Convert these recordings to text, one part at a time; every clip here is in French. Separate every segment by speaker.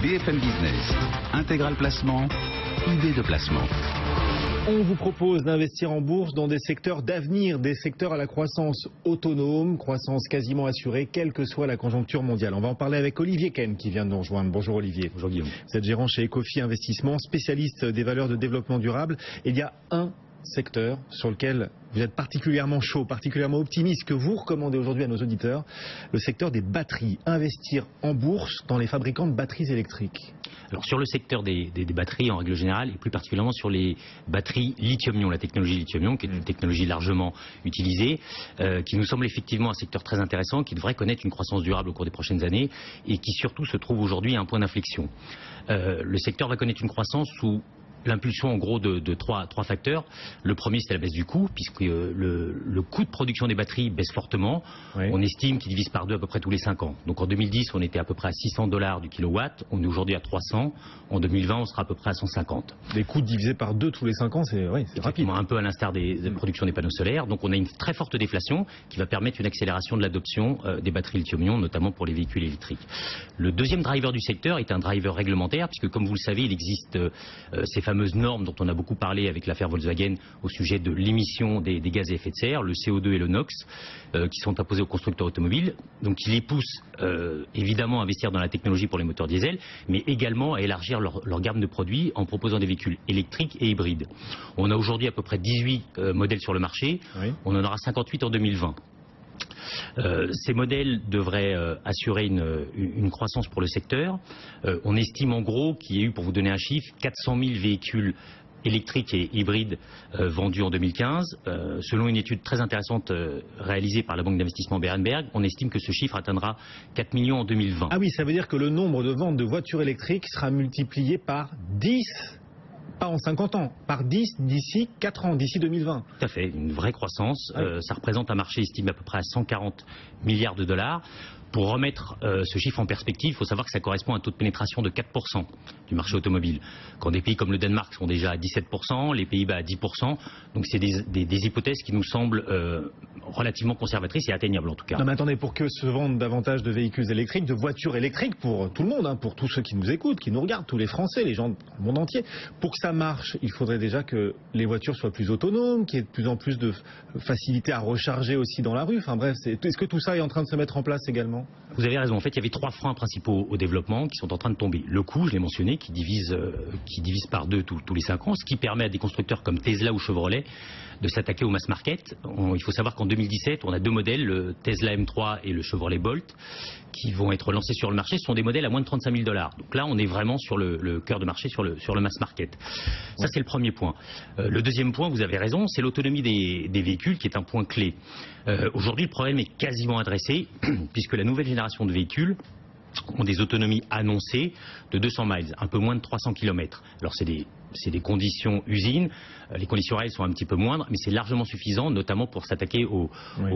Speaker 1: BFM Business, Intégral Placement, idée de placement.
Speaker 2: On vous propose d'investir en bourse dans des secteurs d'avenir, des secteurs à la croissance autonome, croissance quasiment assurée, quelle que soit la conjoncture mondiale. On va en parler avec Olivier Ken qui vient de nous rejoindre. Bonjour Olivier.
Speaker 3: Bonjour Guillaume.
Speaker 2: Vous êtes gérant chez Ecofi Investissement, spécialiste des valeurs de développement durable. Et il y a un secteur sur lequel vous êtes particulièrement chaud, particulièrement optimiste, que vous recommandez aujourd'hui à nos auditeurs, le secteur des batteries. Investir en bourse dans les fabricants de batteries électriques.
Speaker 3: Alors sur le secteur des batteries en règle générale, et plus particulièrement sur les batteries lithium-ion, la technologie lithium-ion, qui est une technologie largement utilisée, qui nous semble effectivement un secteur très intéressant, qui devrait connaître une croissance durable au cours des prochaines années, et qui surtout se trouve aujourd'hui à un point d'inflexion. Le secteur va connaître une croissance sous l'impulsion en gros de trois facteurs. Le premier, c'est la baisse du coût, puisque le coût de production des batteries baisse fortement. Oui. On estime qu'il divise par deux à peu près tous les 5 ans. Donc en 2010, on était à peu près à $600 du kilowatt. On est aujourd'hui à 300. En 2020, on sera à peu près à 150.
Speaker 2: Les coûts divisés par deux tous les 5 ans, c'est rapide.
Speaker 3: Un peu à l'instar des productions des panneaux solaires. Donc on a une très forte déflation qui va permettre une accélération de l'adoption des batteries lithium-ion, notamment pour les véhicules électriques. Le deuxième driver du secteur est un driver réglementaire, puisque comme vous le savez, il existe ces fameuses normes dont on a beaucoup parlé avec l'affaire Volkswagen au sujet de l'émission des gaz à effet de serre, le CO2 et le NOx, qui sont imposés aux constructeurs automobiles. Donc ils les poussent évidemment à investir dans la technologie pour les moteurs diesel, mais également à élargir leur gamme de produits en proposant des véhicules électriques et hybrides. On a aujourd'hui à peu près 18 modèles sur le marché, oui. On en aura 58 en 2020. Ces modèles devraient assurer une croissance pour le secteur. On estime en gros qu'il y a eu, pour vous donner un chiffre, 400 000 véhicules électriques et hybrides vendus en 2015. Selon une étude très intéressante réalisée par la banque d'investissement Berenberg, on estime que ce chiffre atteindra 4 millions en 2020.
Speaker 2: Ah oui, ça veut dire que le nombre de ventes de voitures électriques sera multiplié par 10. Pas en 50 ans, par 10 d'ici 4 ans, d'ici 2020.
Speaker 3: Tout à fait, une vraie croissance. Ça représente un marché estimé à peu près à 140 milliards de dollars. Pour remettre ce chiffre en perspective, il faut savoir que ça correspond à un taux de pénétration de 4% du marché automobile. Quand des pays comme le Danemark sont déjà à 17%, les Pays-Bas à 10%, donc c'est des hypothèses qui nous semblent relativement conservatrices et atteignables en tout cas.
Speaker 2: Non mais attendez, pour que se vendent davantage de véhicules électriques, de voitures électriques pour tout le monde, pour tous ceux qui nous écoutent, qui nous regardent, tous les Français, les gens du monde entier, pour que ça marche, il faudrait déjà que les voitures soient plus autonomes, qu'il y ait de plus en plus de facilité à recharger aussi dans la rue. Enfin bref, est-ce que tout ça est en train de se mettre en place également ?
Speaker 3: Vous avez raison. En fait, il y avait 3 freins principaux au développement qui sont en train de tomber. Le coût, je l'ai mentionné, qui divise par deux tous les 5 ans, ce qui permet à des constructeurs comme Tesla ou Chevrolet de s'attaquer au mass market. Il faut savoir qu'en 2017, on a 2 modèles, le Tesla M3 et le Chevrolet Bolt, qui vont être lancés sur le marché. Ce sont des modèles à moins de $35 000. Donc là, on est vraiment sur le cœur de marché, sur le mass market. Ça, c'est le premier point. Le deuxième point, vous avez raison, c'est l'autonomie des véhicules qui est un point clé. Aujourd'hui, le problème est quasiment adressé, puisque la nouvelle génération de véhicules ont des autonomies annoncées de 200 miles, un peu moins de 300 km. Alors c'est des conditions usines, les conditions réelles sont un petit peu moindres, mais c'est largement suffisant, notamment pour s'attaquer au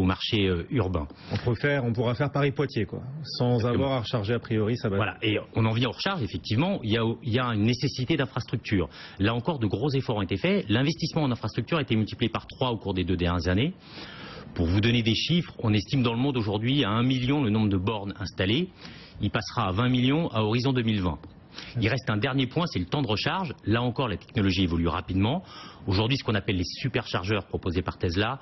Speaker 3: marché urbain.
Speaker 2: On pourra faire Paris-Poitiers, quoi, sans Exactement. Avoir à recharger a priori, ça va.
Speaker 3: Voilà, et on en vient aux recharges, effectivement, il y a une nécessité d'infrastructure. Là encore, de gros efforts ont été faits. L'investissement en infrastructure a été multiplié par 3 au cours des 2 dernières années. Pour vous donner des chiffres, on estime dans le monde aujourd'hui à 1 million le nombre de bornes installées. Il passera à 20 millions à horizon 2020. Il reste un dernier point, c'est le temps de recharge. Là encore, la technologie évolue rapidement. Aujourd'hui, ce qu'on appelle les superchargeurs proposés par Tesla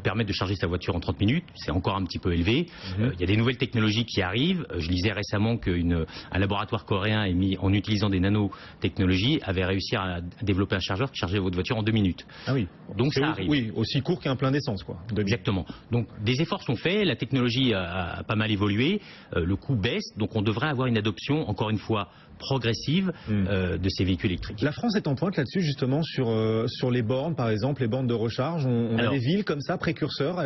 Speaker 3: permettent de charger sa voiture en 30 minutes. C'est encore un petit peu élevé. Il y a des nouvelles technologies qui arrivent. Je lisais récemment qu'un laboratoire coréen en utilisant des nanotechnologies avait réussi à développer un chargeur qui chargeait votre voiture en 2 minutes.
Speaker 2: Ah oui.
Speaker 3: Donc ça arrive.
Speaker 2: Oui, aussi court qu'un plein d'essence, quoi.
Speaker 3: Exactement. Donc des efforts sont faits. La technologie a pas mal évolué. Le coût baisse. Donc on devrait avoir une adoption, encore une fois, progressive de ces véhicules électriques.
Speaker 2: La France est en pointe là-dessus, justement, sur les bornes, par exemple, les bornes de recharge. On a des villes comme ça, précurseurs.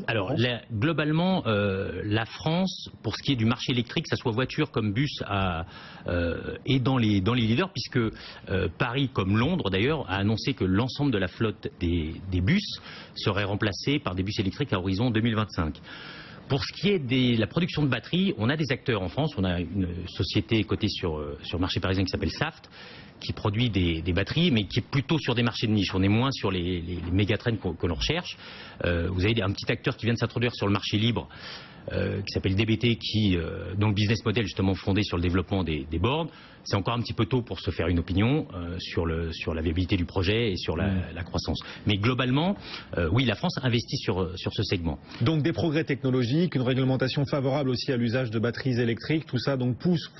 Speaker 3: Alors, globalement, la France, pour ce qui est du marché électrique, que ce soit voiture comme bus, est dans les leaders, puisque Paris, comme Londres d'ailleurs, a annoncé que l'ensemble de la flotte des bus serait remplacé par des bus électriques à horizon 2025. Pour ce qui est de la production de batteries, on a des acteurs en France. On a une société cotée sur le marché parisien qui s'appelle Saft, qui produit des batteries, mais qui est plutôt sur des marchés de niche. On est moins sur les méga-trends que l'on recherche. Vous avez un petit acteur qui vient de s'introduire sur le marché libre, qui s'appelle DBT, dont le business model justement fondé sur le développement des boards. C'est encore un petit peu tôt pour se faire une opinion sur la viabilité du projet et sur la croissance. Mais globalement, oui, la France investit sur ce segment.
Speaker 2: Donc des progrès technologiques, une réglementation favorable aussi à l'usage de batteries électriques, tout ça donc pousse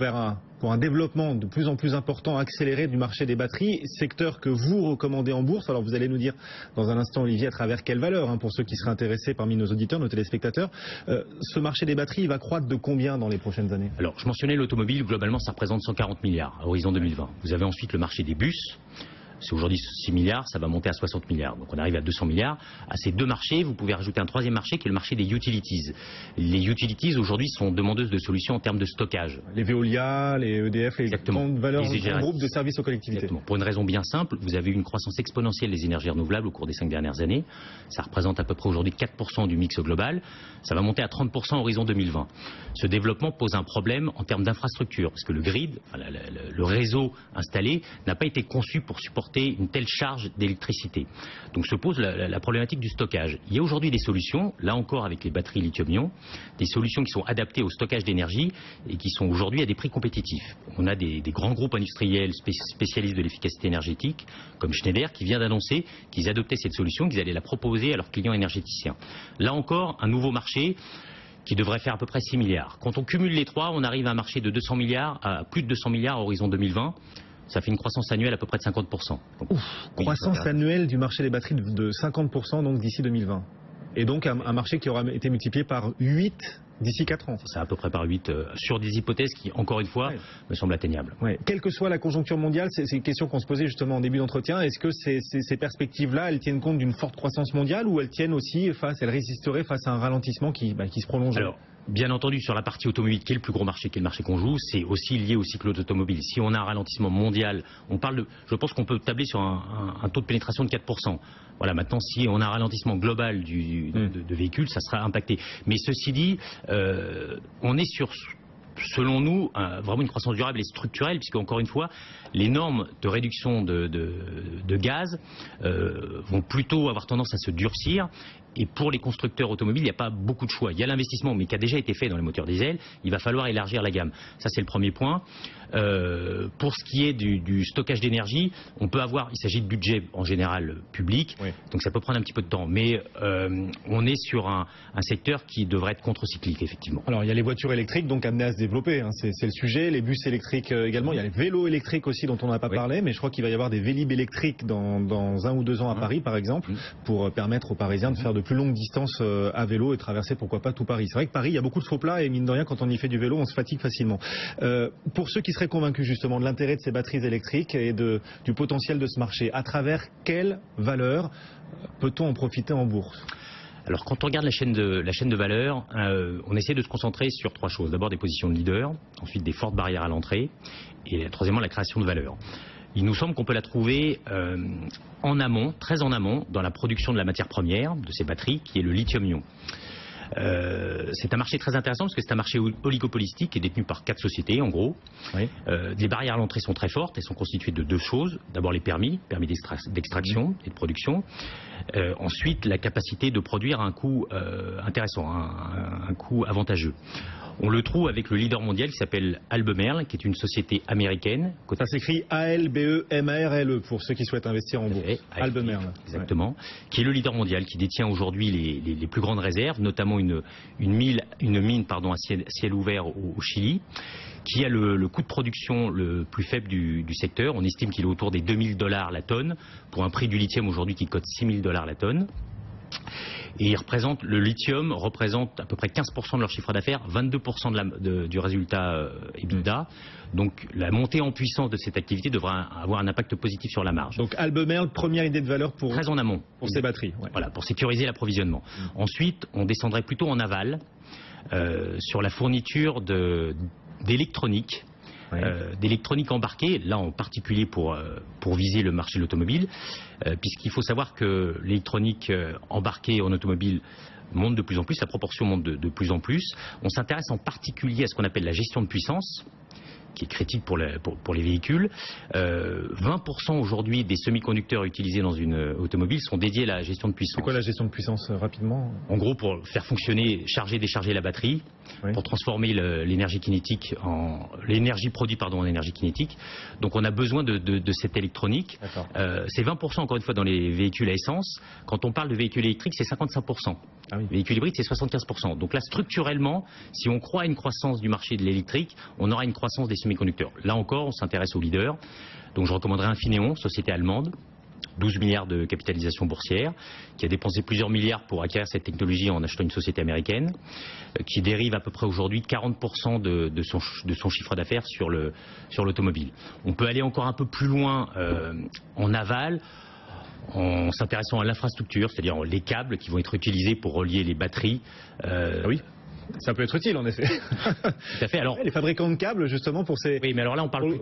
Speaker 2: pour un développement de plus en plus important, accéléré du marché des batteries, secteur que vous recommandez en bourse. Alors vous allez nous dire dans un instant, Olivier, à travers quelle valeur, pour ceux qui seraient intéressés parmi nos auditeurs, nos téléspectateurs. Ce marché des batteries, il va croître de combien dans les prochaines années?
Speaker 3: Alors, je mentionnais l'automobile, globalement, ça représente 140 milliards à horizon 2020. Vous avez ensuite le marché des bus. C'est aujourd'hui 6 milliards, ça va monter à 60 milliards. Donc on arrive à 200 milliards. À ces deux marchés, vous pouvez rajouter un troisième marché qui est le marché des utilities. Les utilities aujourd'hui sont demandeuses de solutions en termes de stockage.
Speaker 2: Les Veolia, les EDF, les grandes valeurs, les groupes de services aux collectivités.
Speaker 3: Exactement. Pour une raison bien simple, vous avez eu une croissance exponentielle des énergies renouvelables au cours des 5 dernières années. Ça représente à peu près aujourd'hui 4% du mix global. Ça va monter à 30% à horizon 2020. Ce développement pose un problème en termes d'infrastructure, parce que le grid, le réseau installé, n'a pas été conçu pour supporter une telle charge d'électricité. Donc se pose la problématique du stockage. Il y a aujourd'hui des solutions, là encore avec les batteries lithium-ion, des solutions qui sont adaptées au stockage d'énergie et qui sont aujourd'hui à des prix compétitifs. On a des grands groupes industriels spécialistes de l'efficacité énergétique, comme Schneider, qui vient d'annoncer qu'ils adoptaient cette solution, qu'ils allaient la proposer à leurs clients énergéticiens. Là encore, un nouveau marché qui devrait faire à peu près 6 milliards. Quand on cumule les trois, on arrive à un marché de 200 milliards à plus de 200 milliards à horizon 2020. Ça fait une croissance annuelle à peu près de 50%. Donc,
Speaker 2: croissance annuelle du marché des batteries de 50% donc d'ici 2020. Et donc un marché qui aura été multiplié par 8 d'ici 4 ans.
Speaker 3: C'est à peu près par 8 sur des hypothèses qui, encore une fois, me semblent atteignables.
Speaker 2: Quelle que soit la conjoncture mondiale, c'est une question qu'on se posait justement en début d'entretien. Est-ce que ces perspectives-là, elles tiennent compte d'une forte croissance mondiale ou elles tiennent aussi elles résisteraient face à un ralentissement qui se prolonge?
Speaker 3: Alors, bien entendu, sur la partie automobile, qui est le plus gros marché, qui est le marché qu'on joue, c'est aussi lié au cycle automobile. Si on a un ralentissement mondial, je pense qu'on peut tabler sur un taux de pénétration de 4%. Voilà, maintenant, si on a un ralentissement global de véhicules, ça sera impacté. Mais ceci dit, on est sur, selon nous, vraiment une croissance durable et structurelle, puisque encore une fois, les normes de réduction de gaz vont plutôt avoir tendance à se durcir. Et pour les constructeurs automobiles, il n'y a pas beaucoup de choix. Il y a l'investissement, mais qui a déjà été fait dans les moteurs diesel. Il va falloir élargir la gamme. Ça, c'est le premier point. Pour ce qui est du stockage d'énergie, il s'agit de budget en général public, donc ça peut prendre un petit peu de temps. Mais on est sur un secteur qui devrait être contre-cyclique, effectivement.
Speaker 2: Alors, il y a les voitures électriques, donc amenées à se développer. C'est le sujet. Les bus électriques également. Il y a les vélos électriques aussi, dont on n'a pas parlé. Mais je crois qu'il va y avoir des vélib électriques dans 1 ou 2 ans à Paris, par exemple, pour permettre aux Parisiens de faire de plus longues distances à vélo et traverser, pourquoi pas, tout Paris. C'est vrai que Paris, il y a beaucoup de faux plats et mine de rien, quand on y fait du vélo, on se fatigue facilement. Pour ceux qui seraient convaincus justement de l'intérêt de ces batteries électriques et du potentiel de ce marché, à travers quelle valeur peut-on en profiter en bourse?
Speaker 3: Alors quand on regarde la chaîne de valeur, on essaie de se concentrer sur 3 choses. D'abord des positions de leader, ensuite des fortes barrières à l'entrée et troisièmement la création de valeur. Il nous semble qu'on peut la trouver en amont, très en amont, dans la production de la matière première de ces batteries, qui est le lithium-ion. C'est un marché très intéressant parce que c'est un marché oligopolistique qui est détenu par 4 sociétés en gros. Les barrières à l'entrée sont très fortes, elles sont constituées de 2 choses. D'abord les permis d'extraction et de production. Ensuite la capacité de produire à un coût intéressant, un coût avantageux. On le trouve avec le leader mondial qui s'appelle Albemarle, qui est une société américaine.
Speaker 2: Ça s'écrit A-L-B-E-M-A-R-L-E pour ceux qui souhaitent investir en bourse. Albemarle.
Speaker 3: Exactement. Qui est le leader mondial, qui détient aujourd'hui les plus grandes réserves, notamment une mine à ciel ouvert au Chili, qui a le coût de production le plus faible du secteur. On estime qu'il est autour des $2000 la tonne, pour un prix du lithium aujourd'hui qui cote $6000 la tonne. Et le lithium représente à peu près 15% de leur chiffre d'affaires, 22% du résultat EBITDA. Donc la montée en puissance de cette activité devra avoir un impact positif sur la marge.
Speaker 2: Donc Albemarle, première idée de valeur
Speaker 3: très en amont
Speaker 2: pour ces batteries.
Speaker 3: Voilà, pour sécuriser l'approvisionnement. Ensuite, on descendrait plutôt en aval sur la fourniture d'électronique. D'électronique embarquée, là en particulier pour viser le marché de l'automobile, puisqu'il faut savoir que l'électronique embarquée en automobile monte de plus en plus, la proportion monte de plus en plus. On s'intéresse en particulier à ce qu'on appelle la gestion de puissance, qui est critique pour les véhicules. 20% aujourd'hui des semi-conducteurs utilisés dans une automobile sont dédiés à la gestion de puissance.
Speaker 2: C'est quoi la gestion de puissance, rapidement?
Speaker 3: En gros, pour faire fonctionner, charger, décharger la batterie, pour transformer l'énergie kinétique l'énergie produite en énergie kinétique. Donc on a besoin de cette électronique. C'est 20% encore une fois dans les véhicules à essence. Quand on parle de véhicules électriques, c'est 55%. Ah oui. Véhicules hybrides, c'est 75%. Donc là, structurellement, si on croit à une croissance du marché de l'électrique, on aura une croissance des semi-conducteurs. Là encore, on s'intéresse aux leaders. Donc je recommanderais Infineon, société allemande, 12 milliards de capitalisation boursière, qui a dépensé plusieurs milliards pour acquérir cette technologie en achetant une société américaine, qui dérive à peu près aujourd'hui 40% de son chiffre d'affaires sur l'automobile. On peut aller encore un peu plus loin en aval, en s'intéressant à l'infrastructure, c'est-à-dire les câbles qui vont être utilisés pour relier les batteries.
Speaker 2: Oui. Ça peut être utile en effet.
Speaker 3: Tout à fait. Alors,
Speaker 2: les fabricants de câbles justement pour ces.
Speaker 3: Oui, mais alors là on parle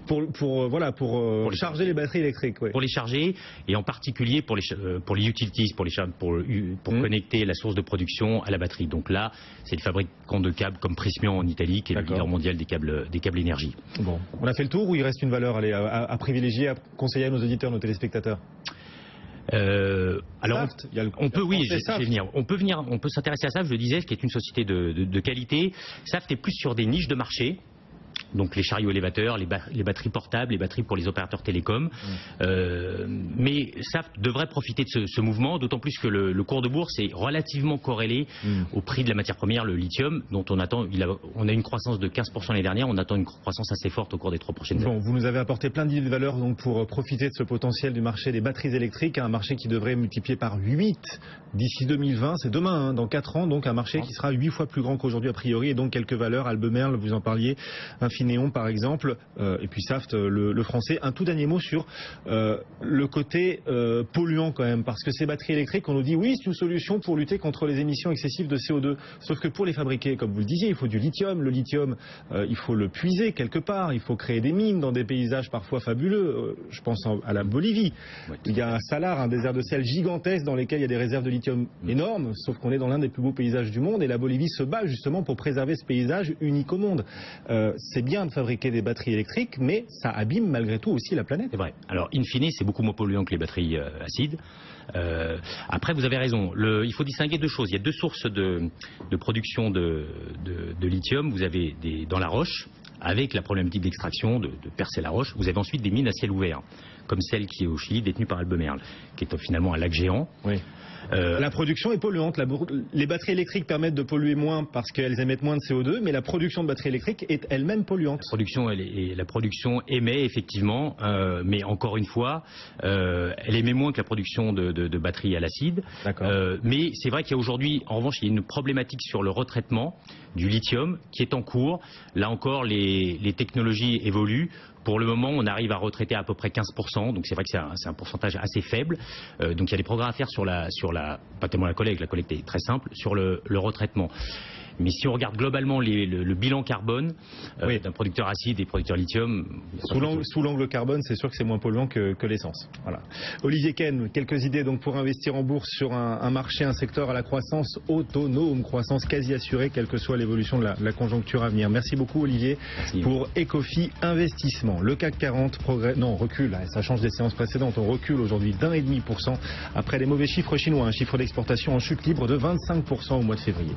Speaker 2: pour charger les batteries électriques. Oui.
Speaker 3: Pour les charger et en particulier pour les utilities, pour connecter la source de production à la batterie. Donc là, c'est les fabricants de câbles comme Prysmian en Italie qui est le leader mondial des câbles énergie.
Speaker 2: Bon, on a fait le tour ou il reste une valeur à privilégier, à conseiller à nos auditeurs, nos téléspectateurs?
Speaker 3: Alors, on peut s'intéresser à Saft, je le disais, qui est une société de qualité. Saft est plus sur des niches de marché. Donc les chariots élévateurs, les batteries portables, les batteries pour les opérateurs télécoms. Mais Saft devrait profiter de ce mouvement, d'autant plus que le cours de bourse est relativement corrélé au prix de la matière première, le lithium, dont on a une croissance de 15% l'année dernière, on attend une croissance assez forte au cours des 3 prochaines années.
Speaker 2: Bon, vous nous avez apporté plein d'idées de valeurs donc, pour profiter de ce potentiel du marché des batteries électriques, un marché qui devrait multiplier par 8 d'ici 2020, c'est demain, dans 4 ans, donc un marché qui sera 8 fois plus grand qu'aujourd'hui a priori, et donc quelques valeurs, Albemarle, vous en parliez, Infineon par exemple, et puis Saft, le français. Un tout dernier mot sur le côté polluant quand même, parce que ces batteries électriques, on nous dit oui, c'est une solution pour lutter contre les émissions excessives de CO2, sauf que pour les fabriquer, comme vous le disiez, il faut du lithium. Le lithium, il faut le puiser quelque part, il faut créer des mines dans des paysages parfois fabuleux. Je pense à la Bolivie. Il y a un salar, un désert de sel gigantesque dans lesquels il y a des réserves de lithium énormes, sauf qu'on est dans l'un des plus beaux paysages du monde, et la Bolivie se bat justement pour préserver ce paysage unique au monde. C'est bien de fabriquer des batteries électriques, mais ça abîme malgré tout aussi la planète.
Speaker 3: C'est vrai. Alors, in fine, c'est beaucoup moins polluant que les batteries acides. Après, vous avez raison. Il faut distinguer deux choses. Il y a deux sources de production de lithium. Vous avez dans la roche, avec la problématique d'extraction, de percer la roche. Vous avez ensuite des mines à ciel ouvert, comme celle qui est au Chili, détenue par Albemarle, qui est finalement un lac géant.
Speaker 2: Oui. La production est polluante. Les batteries électriques permettent de polluer moins parce qu'elles émettent moins de CO2, mais la production de batteries électriques est elle-même polluante.
Speaker 3: La production émet effectivement, mais encore une fois, elle émet moins que la production de batteries à l'acide. Mais c'est vrai qu'il y a aujourd'hui, en revanche, il y a une problématique sur le retraitement du lithium qui est en cours. Là encore, les technologies évoluent. Pour le moment, on arrive à retraiter à peu près 15%, donc c'est vrai que c'est un pourcentage assez faible. Donc il y a des progrès à faire pas tellement la collecte est très simple, sur le retraitement. Mais si on regarde globalement le bilan carbone d'un producteur acide et producteur lithium...
Speaker 2: Sous l'angle carbone, c'est sûr que c'est moins polluant que l'essence. Voilà. Olivier Ken, quelques idées donc pour investir en bourse sur un marché, un secteur à la croissance autonome, croissance quasi assurée, quelle que soit l'évolution de la conjoncture à venir. Merci beaucoup Olivier pour Ecofi Investissement. Le CAC 40 recule, ça change des séances précédentes, on recule aujourd'hui d'1,5% après les mauvais chiffres chinois, un chiffre d'exportation en chute libre de 25% au mois de février.